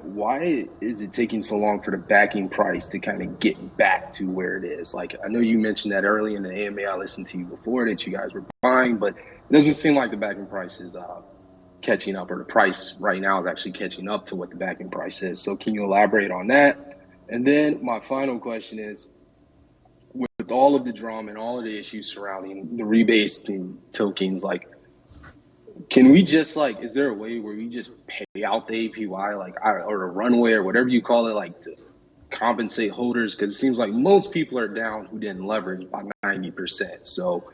like, why is it taking so long for the backing price to kind of get back to where it is? Like, I know you mentioned that early in the AMA. I listened to you before that you guys were buying, but it doesn't seem like the backing price is catching up, or the price right now is actually catching up to what the backing price is. So can you elaborate on that? And then my final question is, with all of the drama and all of the issues surrounding the rebasing tokens, like, can we just, like, is there a way where we just pay out the APY, like, or the runway or whatever you call it, like, to compensate holders? Because it seems like most people are down who didn't leverage by 90%. So,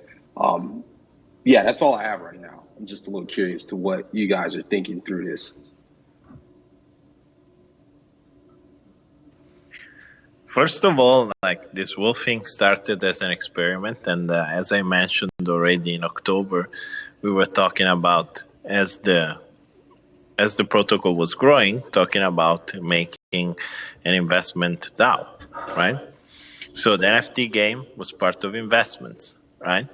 yeah, that's all I have right now. I'm just a little curious to what you guys are thinking through this. First of all, like, this whole thing started as an experiment, and as I mentioned already in October, we were talking about, as the protocol was growing, talking about making an investment DAO, right? So the NFT game was part of investments, right?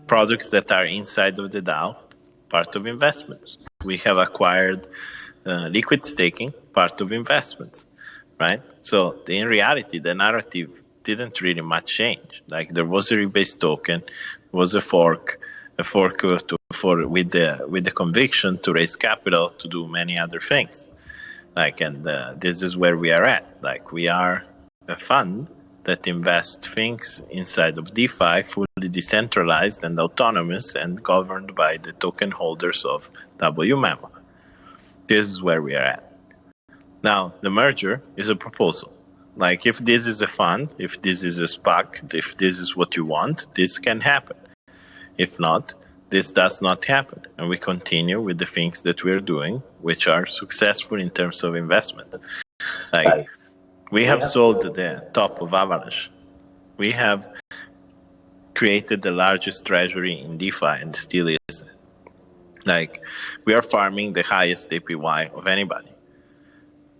Products that are inside of the DAO, part of investments. We have acquired liquid staking, part of investments, right? So in reality, the narrative didn't really much change. Like, there was a rebase token, there was a fork with the conviction to raise capital to do many other things. Like, and this is where we are at. Like, we are a fund that invests things inside of DeFi, fully decentralized and autonomous and governed by the token holders of WMEMO. This is where we are at. Now, the merger is a proposal. Like, if this is a fund, if this is a SPAC, if this is what you want, this can happen. If not, this does not happen. And we continue with the things that we're doing, which are successful in terms of investment. Like, we have sold the top of Avalanche. We have created the largest treasury in DeFi, and still is. Like, we are farming the highest APY of anybody.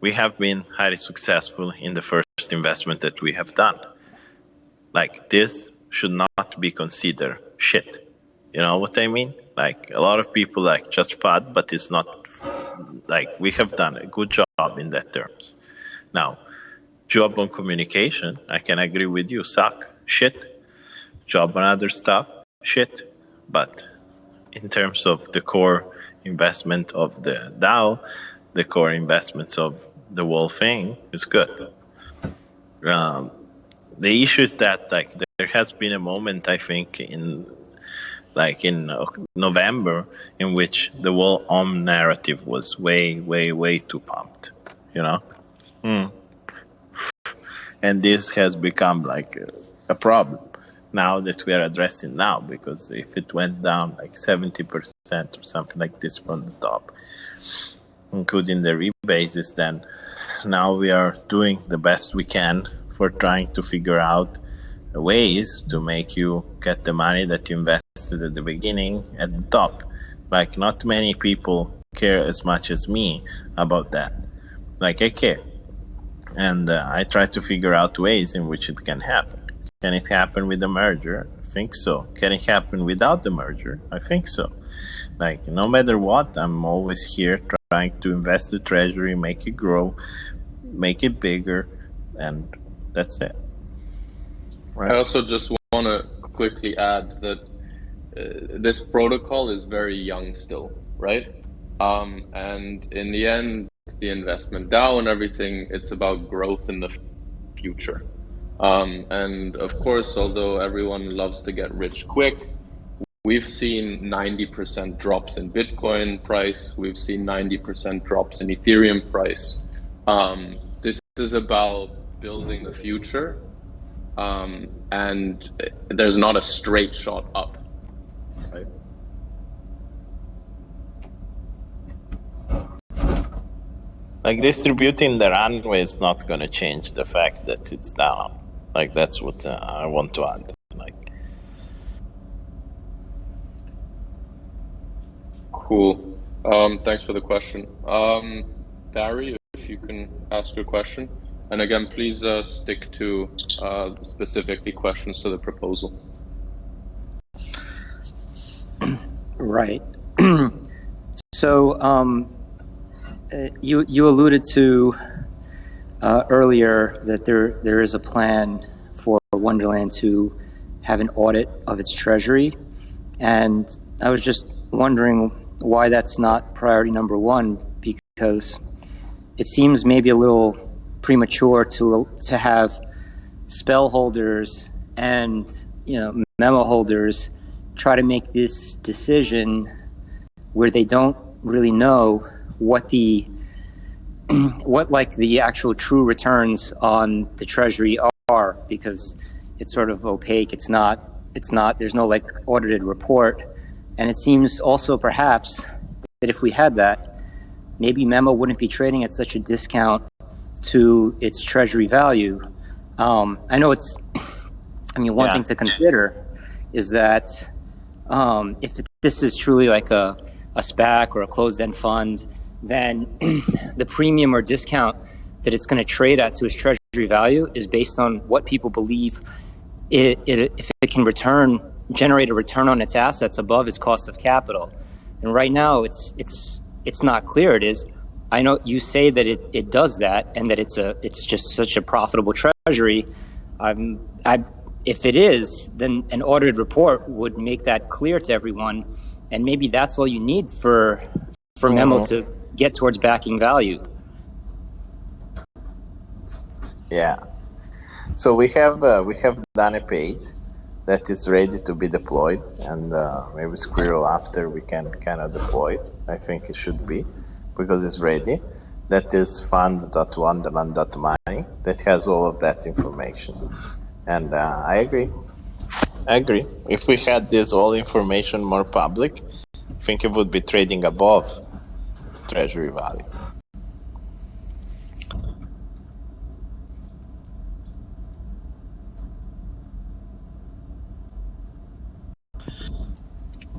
We have been highly successful in the first investment that we have done. Like, this should not be considered shit. You know what I mean? Like, a lot of people like just FUD, but it's not, like, we have done a good job in that terms. Now, job on communication, I can agree with you, suck, shit. Job on other stuff, shit. But in terms of the core investment of the DAO, the core investments of the whole thing is good. The issue is that, like, there has been a moment, I think, in November, in which the whole narrative was way, way, way too pumped, you know? And this has become like a problem now that we are addressing now, because if it went down like 70% or something like this from the top, including the rebases, then now we are doing the best we can for trying to figure out ways to make you get the money that you invested at the beginning at the top. Like, not many people care as much as me about that. Like, I care. And I try to figure out ways in which it can happen. Can it happen with the merger? I think so. Can it happen without the merger? I think so. Like, no matter what, I'm always here trying to invest the treasury, make it grow, make it bigger, and that's it. Right. I also just want to quickly add that this protocol is very young still, right? And in the end, the investment DAO and everything, it's about growth in the future. And of course, although everyone loves to get rich quick, we've seen 90% drops in Bitcoin price. We've seen 90% drops in Ethereum price. This is about building the future. And there's not a straight shot up, right? Like, distributing the runway is not going to change the fact that it's down. Like, that's what I want to add. Like, cool. Thanks for the question. Barry, if you can ask your question. And again, please stick to specifically questions to the proposal. Right. So you alluded to earlier that there is a plan for Wonderland to have an audit of its treasury, and I was just wondering why that's not priority number one, because it seems maybe a little premature to have spell holders and memo holders try to make this decision where they don't really know what the actual true returns on the treasury are, because it's sort of opaque. It's not there's no audited report. And it seems also perhaps that if we had that, maybe memo wouldn't be trading at such a discount to its treasury value. I know one thing to consider is that if this is truly like a SPAC or a closed-end fund, then the premium or discount that it's going to trade at to its treasury value is based on what people believe if it can generate a return on its assets above its cost of capital. And right now, it's not clear it is. I know you say that it does that, and that it's just such a profitable treasury. If it is, then an audited report would make that clear to everyone, and maybe that's all you need for memo to get towards backing value. Yeah. So we have done a page that is ready to be deployed, and maybe Squirrel after we can kind of deploy it. I think it should be, because it's ready. That is fund.wonderland.money. That has all of that information. And I agree. If we had this all information more public, I think it would be trading above treasury value.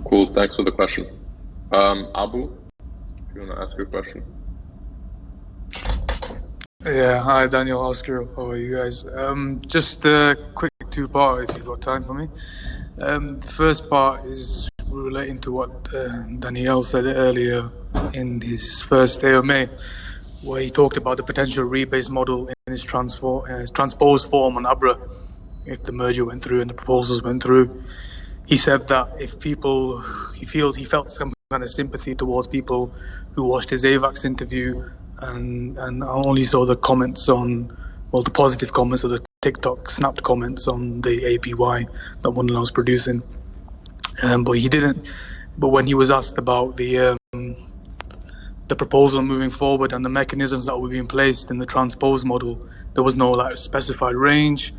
Cool, thanks for the question. Abu, if you want to ask your question. Yeah, hi Daniel, Oscar, how are you guys? Just a quick two-part if you've got time for me. The first part is relating to what Daniele said earlier in his first AMA, where he talked about the potential rebase model in his transposed form on Abra if the merger went through and the proposals went through. He said that if people, he felt some kind of sympathy towards people who watched his AVAX interview and only saw the comments the positive comments or the TikTok snapped comments on the APY that Wonderland was producing. But he didn't. But when he was asked about the proposal moving forward and the mechanisms that were being placed in the transpose model, there was no specified range.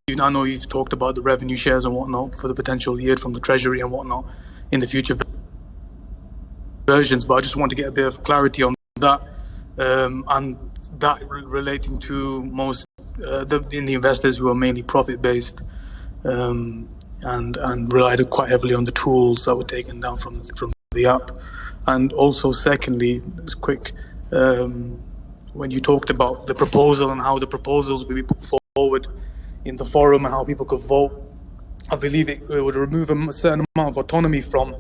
I know you've talked about the revenue shares and whatnot for the potential yield from the treasury and whatnot in the future versions, but I just want to get a bit of clarity on that, and that relating to most in the investors who are mainly profit-based and relied quite heavily on the tools that were taken down from the app. And also, secondly, it's quick, when you talked about the proposal and how the proposals will be put forward in the forum and how people could vote, I believe it would remove a certain amount of autonomy from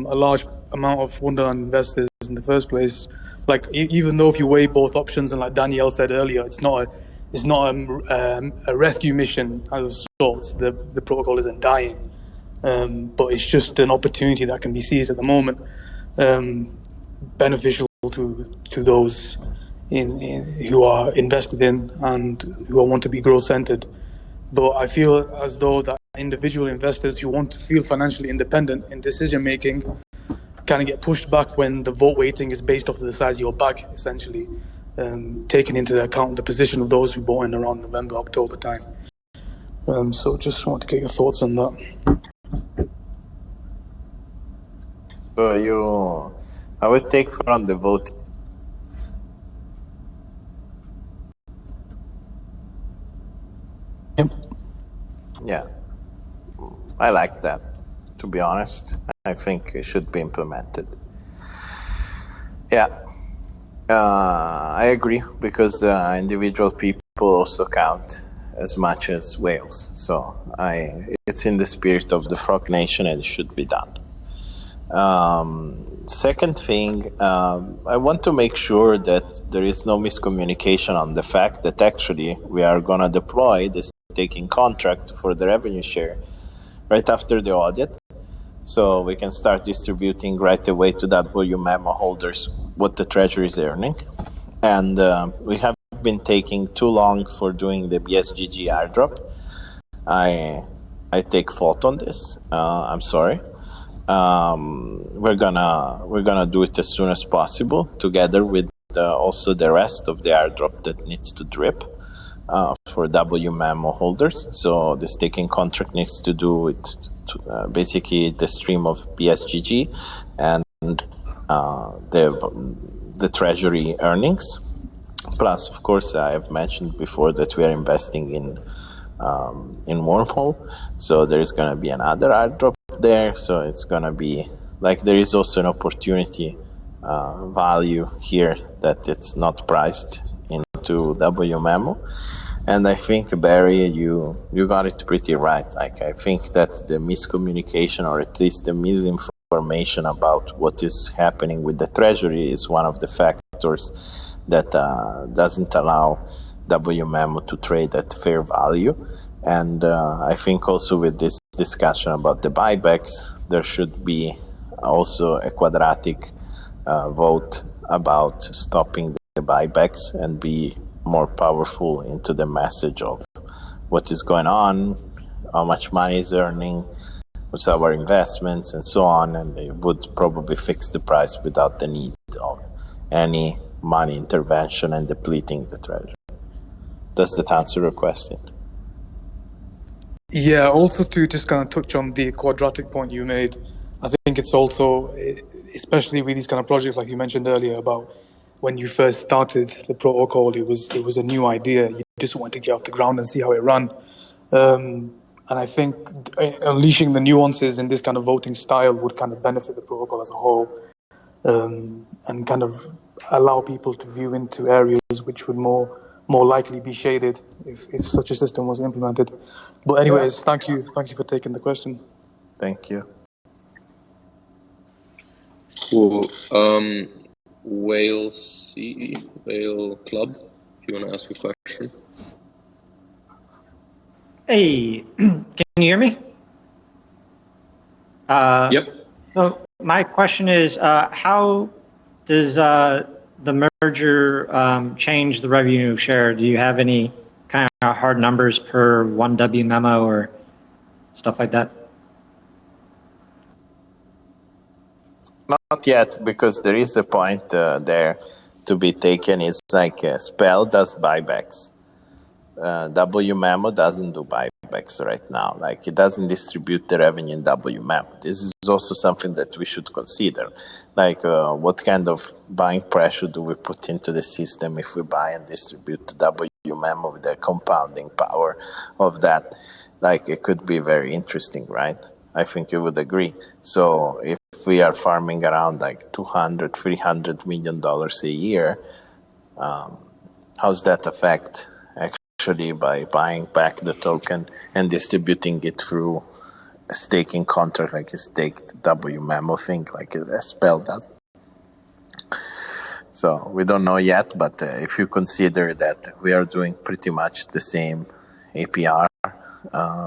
a large amount of Wonderland investors in the first place. Like, even though if you weigh both options, and like Danielle said earlier, it's not a rescue mission of sorts. The protocol isn't dying, but it's just an opportunity that can be seized at the moment, beneficial to those who are invested in and who want to be growth centered. But I feel as though that individual investors who want to feel financially independent in decision making kind of get pushed back when the vote weighting is based off of the size of your bag, essentially, taking into account the position of those who bought in around November, October time. So just want to get your thoughts on that. So I would take from the vote. Yep. Yeah, I like that, to be honest. I think it should be implemented. Yeah, I agree, because individual people also count as much as whales. So it's in the spirit of the Frog Nation and it should be done. Second thing, I want to make sure that there is no miscommunication on the fact that actually we are going to deploy the staking contract for the revenue share right after the audit. So we can start distributing right away to WMEMO holders what the treasury is earning. And we have been taking too long for doing the BSGG airdrop. I take fault on this. I'm sorry. We're gonna do it as soon as possible, together with also the rest of the airdrop that needs to drip for WMEMO holders. So the staking contract needs to do with basically the stream of BSGG and the treasury earnings. Plus, of course, I have mentioned before that we are investing in Wormhole, so there is going to be another airdrop there. So it's going to be like there is also an opportunity value here that it's not priced into WMEMO. And I think, Barry, you got it pretty right. Like, I think that the miscommunication, or at least the misinformation about what is happening with the treasury, is one of the factors that doesn't allow WMEMO to trade at fair value. And I think also with this discussion about the buybacks, there should be also a quadratic vote about stopping the buybacks and be more powerful into the message of what is going on, how much money is earning, what's our investments, and so on. And it would probably fix the price without the need of any money intervention and depleting the treasury. Does that answer your question? Yeah, also to just kind of touch on the quadratic point you made, I think it's also, especially with these kind of projects like you mentioned earlier about when you first started the protocol, it was a new idea. You just wanted to get off the ground and see how it ran. And I think unleashing the nuances in this kind of voting style would kind of benefit the protocol as a whole, and kind of allow people to view into areas which would more likely be shaded if such a system was implemented. But anyways, thank you for taking the question. Thank you. Cool. Whale Club, if you want to ask a question. Hey, can you hear me? Yep. So my question is, how does the merger change the revenue share? Do you have any kind of hard numbers per one WMEMO or stuff like that? Not yet, because there is a point there to be taken. It's like Spell does buybacks. WMEMO doesn't do buybacks right now. Like, it doesn't distribute the revenue in WMEMO. This is also something that we should consider. Like, what kind of buying pressure do we put into the system if we buy and distribute to WMEMO with the compounding power of that? Like, it could be very interesting, right? I think you would agree. So if we are farming around like $200-300 million a year, how's that affect actually by buying back the token and distributing it through a staking contract, like a staked WMEMO thing, like a Spell does? So we don't know yet, but if you consider that we are doing pretty much the same APR,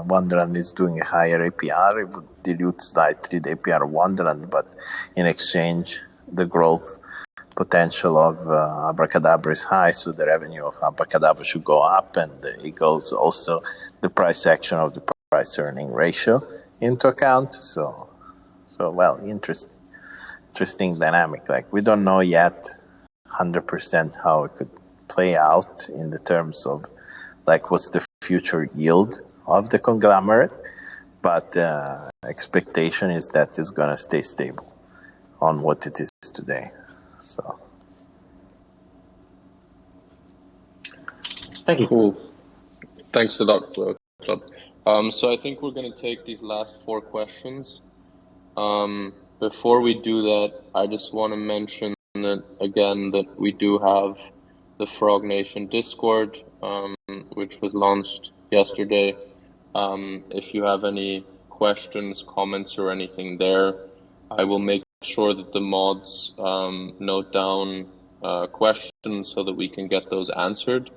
Wonderland is doing a higher APR, it would dilute slightly the APR of Wonderland, but in exchange, the growth potential of Abracadabra is high, so the revenue of Abracadabra should go up, and it goes also the price action of the price earning ratio into account. So well, interesting dynamic. Like, we don't know yet 100% how it could play out in the terms of like what's the future yield of the conglomerate, but expectation is that it's going to stay stable on what it is today. So Thank you. Cool. Thanks a lot, Club. So I think we're going to take these last 4 questions. Before we do that, I just want to mention that again that we do have the Frog Nation Discord, which was launched yesterday. If you have any questions, comments, or anything there, I will make sure that the mods note down questions so that we can get those answered.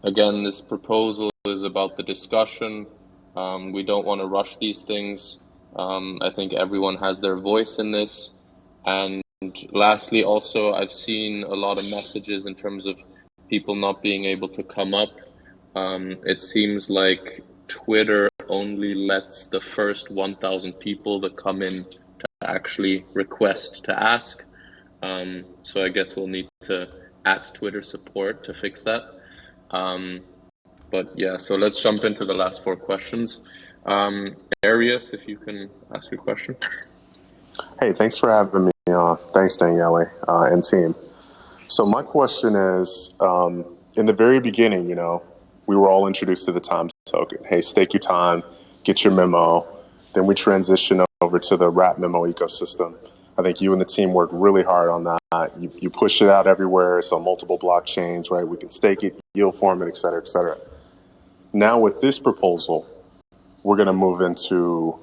Again, this proposal is about the discussion. We don't want to rush these things. I think everyone has their voice in this. And lastly, also, I've seen a lot of messages in terms of people not being able to come up. It seems like Twitter only lets the first 1,000 people that come in to actually request to ask. So I guess we'll need to ask Twitter support to fix that. But yeah, so let's jump into the last 4 questions. Arius, if you can ask your question. Hey, thanks for having me. Thanks, Daniele and team. So my question is, in the very beginning, we were all introduced to the time token. Hey, stake your time, get your memo. Then we transition over to the WMEMO ecosystem. I think you and the team worked really hard on that. You push it out everywhere. It's on multiple blockchains, right? We can stake it, yield form it, et cetera, et cetera. Now with this proposal, we're going to move into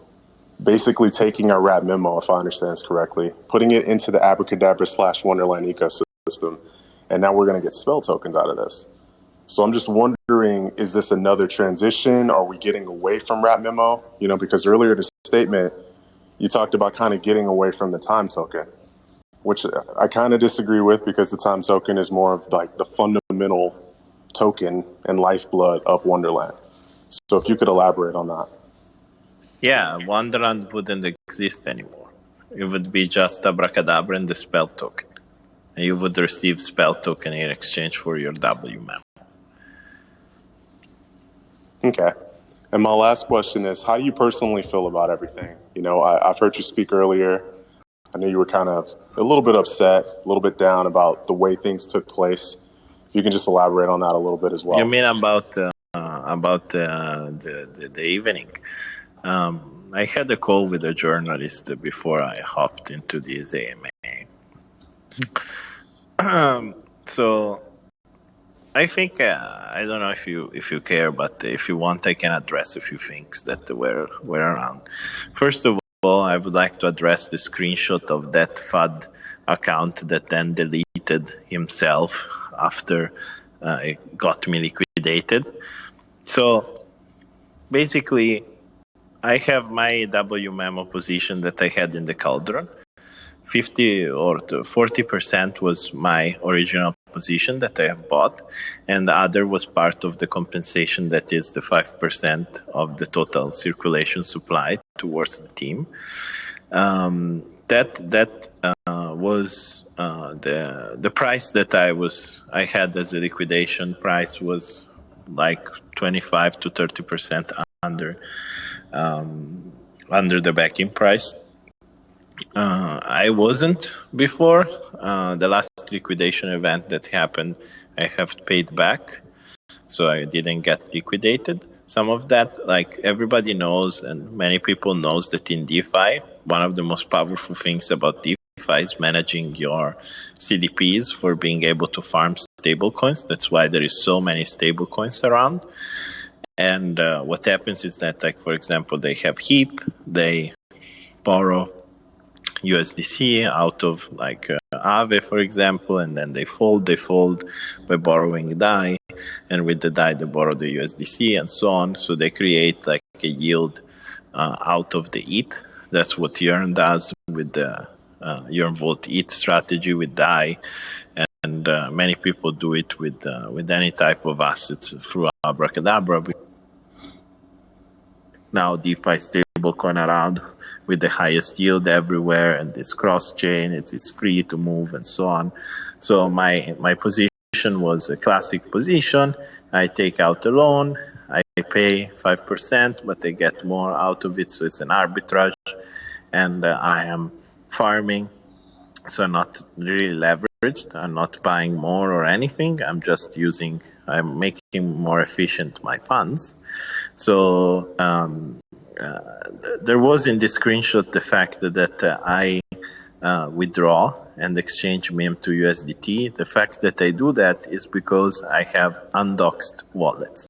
basically taking our WMEMO, if I understand this correctly, putting it into the Abracadabra / Wonderland ecosystem, and now we're going to get spell tokens out of this. So I'm just wondering, is this another transition? Are we getting away from WMEMO? Because earlier in the statement, you talked about kind of getting away from the time token, which I kind of disagree with, because the time token is more of like the fundamental token and lifeblood of Wonderland. So if you could elaborate on that. Yeah, Wonderland wouldn't exist anymore. It would be just Abracadabra and the spell token. And you would receive spell token in exchange for your WMEMO. Okay. And my last question is, how do you personally feel about everything? I've heard you speak earlier. I know you were kind of a little bit upset, a little bit down about the way things took place. If you can just elaborate on that a little bit as well. You mean about the evening? I had a call with a journalist before I hopped into this AMA. So I think I don't know if you care, but if you want, I can address a few things that were around. First of all, I would like to address the screenshot of that FUD account that then deleted himself after it got me liquidated. So basically, I have my WMEMO position that I had in the Cauldron. 50 or 40% was my original position that I have bought, and the other was part of the compensation, that is the 5% of the total circulation supply towards the team. That was the price that I had as a liquidation price was like 25 to 30% under the backing price. I wasn't before. The last liquidation event that happened, I have paid back, so I didn't get liquidated. Some of that, like everybody knows, and many people knows, that in DeFi, one of the most powerful things about DeFi is managing your CDPs for being able to farm stablecoins. That's why there is so many stablecoins around. And what happens is that, like, for example, they have HEAP, they borrow USDC out of like Aave, for example, and then they fold by borrowing DAI, and with the DAI they borrow the USDC and so on. So they create like a yield out of the ETH. That's what Yearn does with the Yearn Vault ETH strategy with DAI, and many people do it with any type of assets through Abracadabra. Now DeFi stablecoin around with the highest yield everywhere, and this cross-chain, it is free to move and so on. So my position was a classic position. I take out a loan, I pay 5%, but I get more out of it, so it's an arbitrage, and I am farming, so I'm not really leveraged. I'm not buying more or anything. I'm making more efficient my funds. So there was in this screenshot the fact that I withdraw and exchange MEM to USDT. The fact that I do that is because I have undoxed wallets.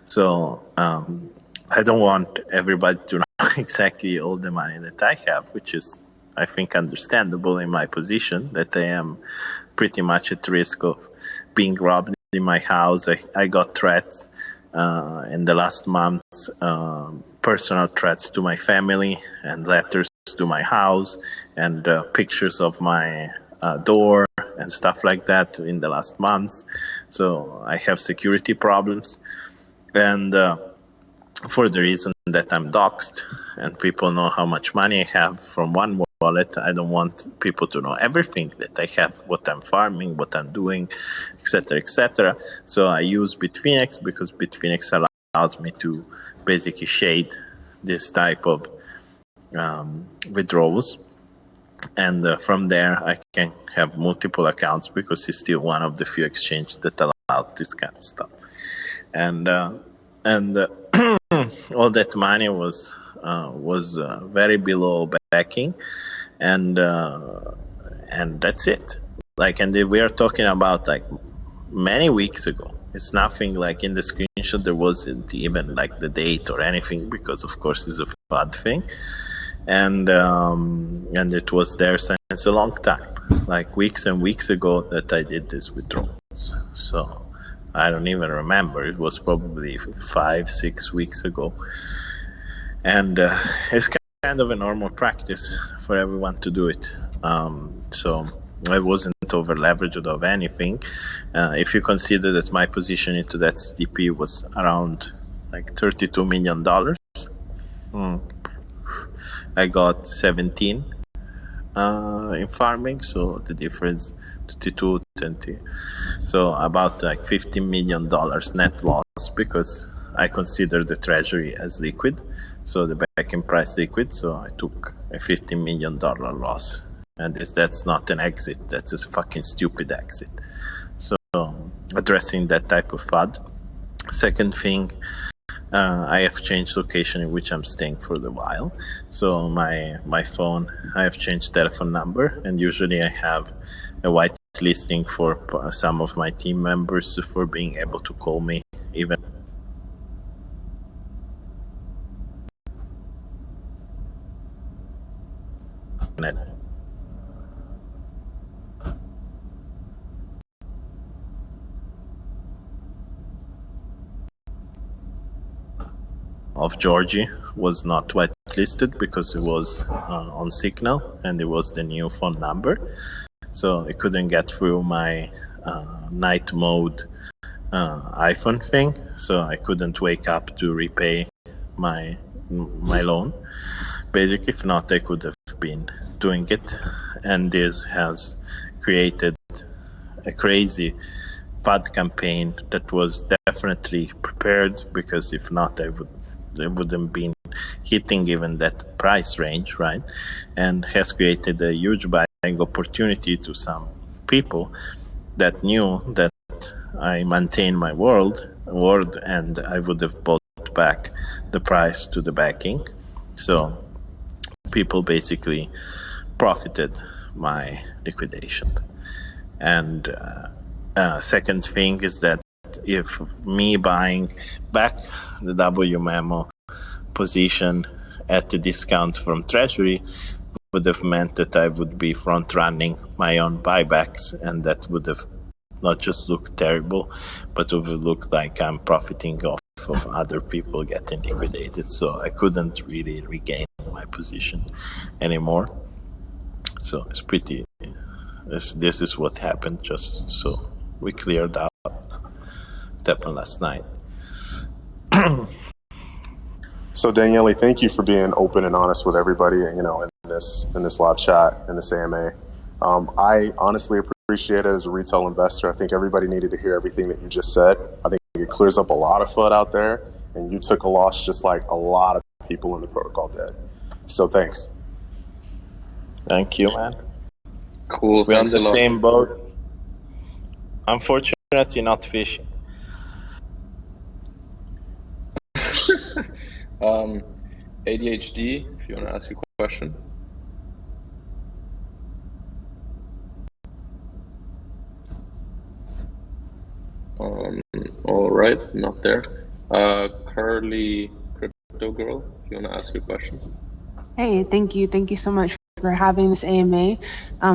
So I don't want everybody to know exactly all the money that I have, which is I think, understandable in my position, that I am pretty much at risk of being robbed in my house. I got threats in the last months, personal threats to my family, and letters to my house, and pictures of my door and stuff like that in the last months. So I have security problems, and for the reason that I'm doxxed and people know how much money I have from one wallet, I don't want people to know everything that I have, what I'm farming, what I'm doing, etc., etc. So I use Bitfinex because Bitfinex allows me to basically shade this type of withdrawals. And from there, I can have multiple accounts because it's still one of the few exchanges that allow this kind of stuff. And all that money was very below backing, and that's it. Like, and we are talking about like many weeks ago. It's nothing like in the screenshot. There wasn't even like the date or anything because, of course, it's a FUD thing, and it was there since a long time, like weeks and weeks ago that I did this withdrawals. So I don't even remember. It was probably 5-6 weeks ago. And it's kind of a normal practice for everyone to do it. So I wasn't over leveraged of anything. If you consider that my position into that CDP was around like $32 million, I got 17 in farming, so the difference 22, 20, so about like $50 million net loss, because I consider the treasury as liquid, so the backing price liquid, so I took a $50 million loss, and that's not an exit, that's a fucking stupid exit. So addressing that type of FUD. Second thing, I have changed location in which I'm staying for a while. So my phone, I have changed telephone number, and usually I have a white listing for some of my team members for being able to call me even of Georgie was not whitelisted because it was on Signal and it was the new phone number, so it couldn't get through my night mode iPhone thing, so I couldn't wake up to repay my loan. Basically, if not, I could have been doing it, and this has created a crazy FUD campaign that was definitely prepared, because if not, I wouldn't been hitting even that price range, right? And has created a huge buying opportunity to some people that knew that I maintain my word, and I would have bought back the price to the backing. So people basically profited my liquidation. And second thing is that if me buying back the WMEMO position at the discount from Treasury would have meant that I would be front running my own buybacks, and that would have not just looked terrible, but it would look like I'm profiting off of other people getting liquidated. So I couldn't really regain my position anymore. So it's pretty, this is what happened, just so we cleared out. It happened last night. So Daniele, thank you for being open and honest with everybody, you know, in this live chat, in this AMA. I honestly appreciate it as a retail investor. I think everybody needed to hear everything that you just said. I think it clears up a lot of FUD out there, and you took a loss just like a lot of people in the protocol did. So thanks. Thank you, man. Cool. We're on Thanks the a lot. same boat. Unfortunately, not fishing. ADHD, if you want to ask a question. All right, not there. Curly Crypto Girl, if you want to ask a question. Hey, thank you. Thank you so much for having this AMA.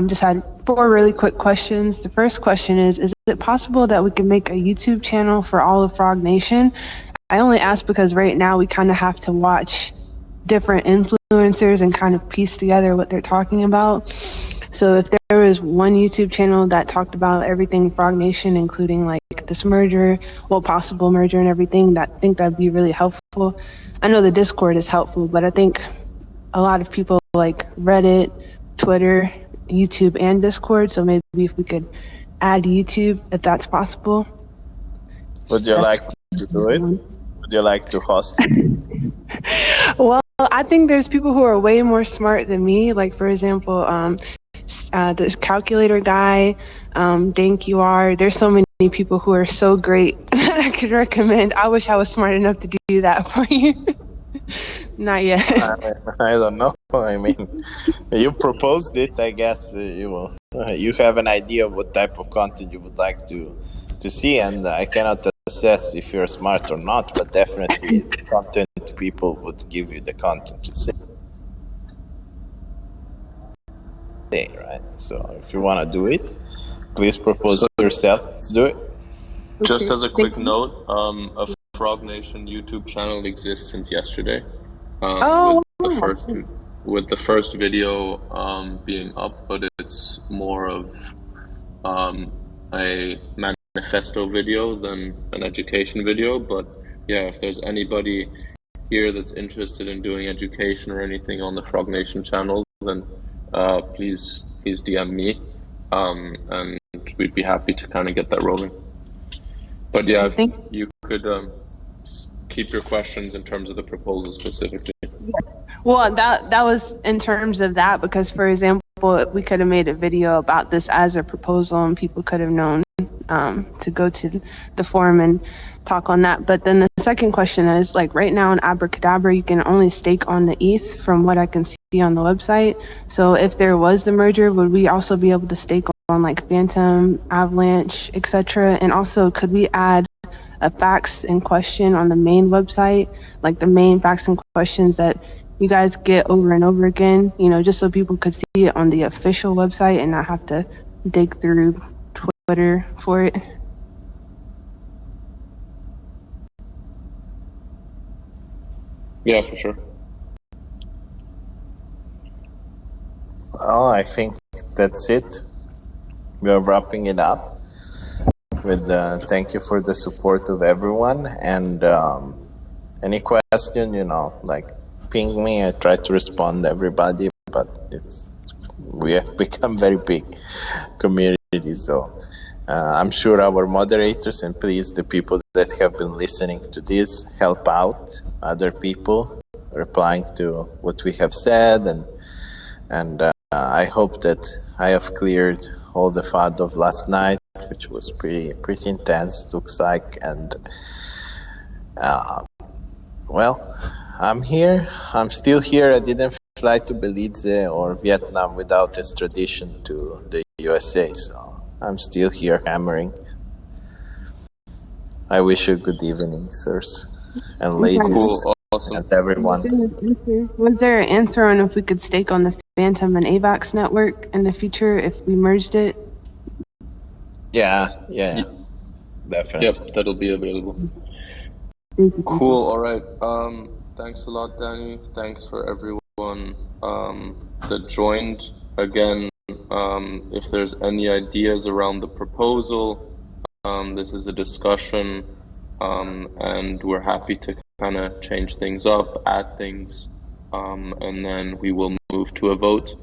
Just had 4 really quick questions. The first question is it possible that we can make a YouTube channel for all of Frog Nation? I only ask because right now we kind of have to watch different influencers and kind of piece together what they're talking about. So if there was one YouTube channel that talked about everything Frog Nation, including like this merger, well, possible merger and everything, I think that'd be really helpful. I know the Discord is helpful, but I think a lot of people like Reddit, Twitter, YouTube, and Discord. So maybe if we could add YouTube, if that's possible. Would you like to do it? Would you like to host it? Well, I think there's people who are way more smart than me. Like, for example, the calculator guy, Dane QR. There's so many people who are so great that I could recommend. I wish I was smart enough to do that for you. Not yet. I don't know. I mean, you proposed it. I guess you have an idea of what type of content you would like to see, and I cannot assess if you're smart or not, but definitely the content people would give you the content to say, right? So if you want to do it, please propose yourself. Let's do it. Just as a quick note, a Frog Nation YouTube channel exists since yesterday. With the first video being up, but it's more of a manifesto video than an education video. But yeah, if there's anybody here that's interested in doing education or anything on the Frog Nation channel, then please DM me, and we'd be happy to kind of get that rolling. But yeah, if you could keep your questions in terms of the proposal specifically. Well, that was in terms of that, because, for example, we could have made a video about this as a proposal and people could have known to go to the forum and talk on that. But then the second question is, like, right now in Abracadabra, you can only stake on the ETH from what I can see on the website. So if there was the merger, would we also be able to stake on like Phantom, Avalanche, etc.? And also, could we add a facts in question on the main website, like the main facts and questions that you guys get over and over again, just so people could see it on the official website and not have to dig through Twitter for it? Yeah, for sure. Well, I think that's it. We are wrapping it up with thank you for the support of everyone, and any question, like ping me. I try to respond to everybody, but we have become very big community, so I'm sure our moderators and please the people that have been listening to this help out other people replying to what we have said, and I hope that I have cleared all the FUD of last night, which was pretty intense, looks like, and well, I'm here. I'm still here. I didn't fly to Belize or Vietnam without extradition to the USA, so I'm still here hammering. I wish you a good evening, sirs and ladies, awesome. and everyone. Was there an answer on if we could stake on the Phantom and AVAX network in the future if we merged it? Yeah, definitely. Yep, that'll be available. Cool. All right. Thanks a lot, Danny. Thanks for everyone that joined. Again, if there's any ideas around the proposal, this is a discussion, and we're happy to kind of change things up, add things, and then we will move to a vote.